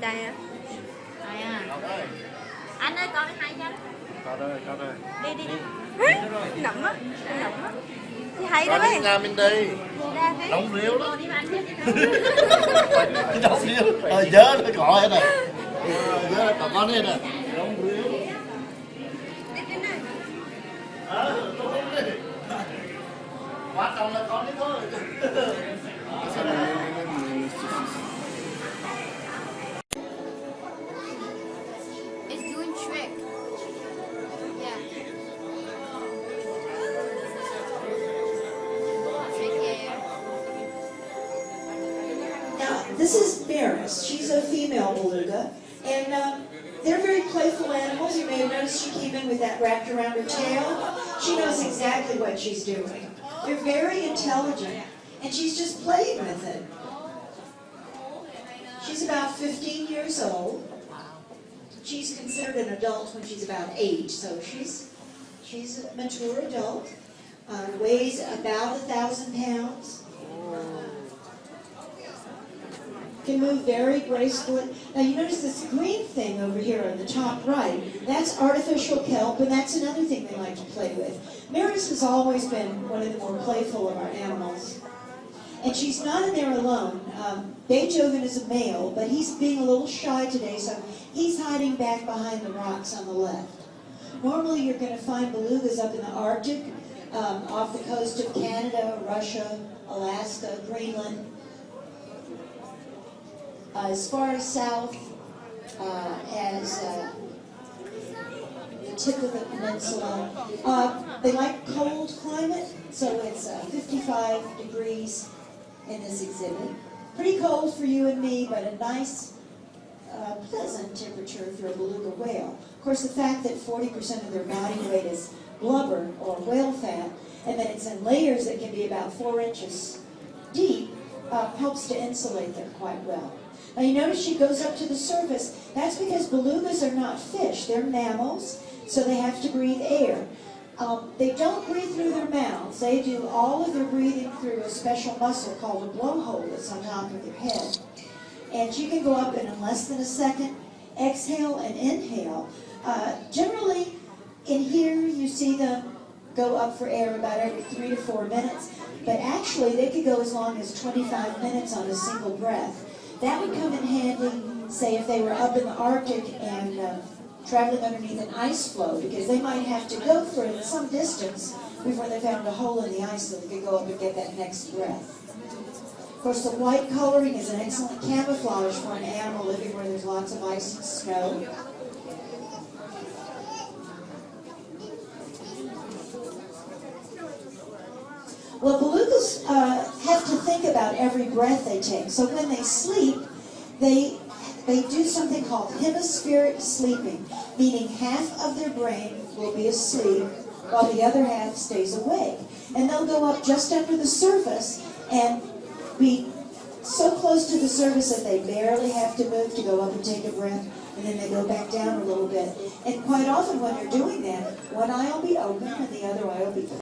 đây hả? Đây à. Anh ơi coi hai chấm. Có đây. Đi đi. Nậm á, chị hay đó đấy. Ra mình đi. Đóng riếu đó. Đi mà anh chết đi. Đóng riếu. Nhớ nó gọi này. Nhớ còn con đây nè. Đóng riếu. Quan trọng là con đi thôi. It's doing trick. Yeah. Trick here. Now, this is Maris. She's a female beluga, and they're very playful animals. You may have noticed she came in with that wrapped around her tail. She knows exactly what she's doing. They're very intelligent, and she's just playing with it. She's about 15 years old. She's considered an adult when she's about 8, so she's a mature adult. Weighs about 1,000 pounds. Can move very gracefully. Now you notice this green thing over here on the top right, that's artificial kelp, and that's another thing they like to play with. Maris has always been one of the more playful of our animals. And she's not in there alone. Beethoven is a male, but he's being a little shy today, so he's hiding back behind the rocks on the left. Normally you're going to find belugas up in the Arctic, off the coast of Canada, Russia, Alaska, Greenland. As far as south as the tip of the peninsula. They like cold climate, so it's 55 degrees in this exhibit. Pretty cold for you and me, but a nice, pleasant temperature for a beluga whale. Of course, the fact that 40% of their body weight is blubber or whale fat, and that it's in layers that can be about 4 inches deep, helps to insulate them quite well. Now you notice she goes up to the surface. That's because belugas are not fish. They're mammals, so they have to breathe air. They don't breathe through their mouths. They do all of their breathing through a special muscle called a blowhole that's on top of their head. And she can go up in less than a second, exhale and inhale. Generally, in here you see them go up for air about every 3 to 4 minutes, but actually they could go as long as 25 minutes on a single breath. That would come in handy, say, if they were up in the Arctic and traveling underneath an ice floe, because they might have to go for some distance before they found a hole in the ice so they could go up and get that next breath. Of course, the white coloring is an excellent camouflage for an animal living where there's lots of ice and snow. Well, belugas have to think about every breath they take. So when they sleep, they do something called hemispheric sleeping, meaning half of their brain will be asleep while the other half stays awake. And they'll go up just under the surface and be so close to the surface that they barely have to move to go up and take a breath, and then they go back down a little bit. And quite often when they're doing that, one eye will be open and the other eye will be closed.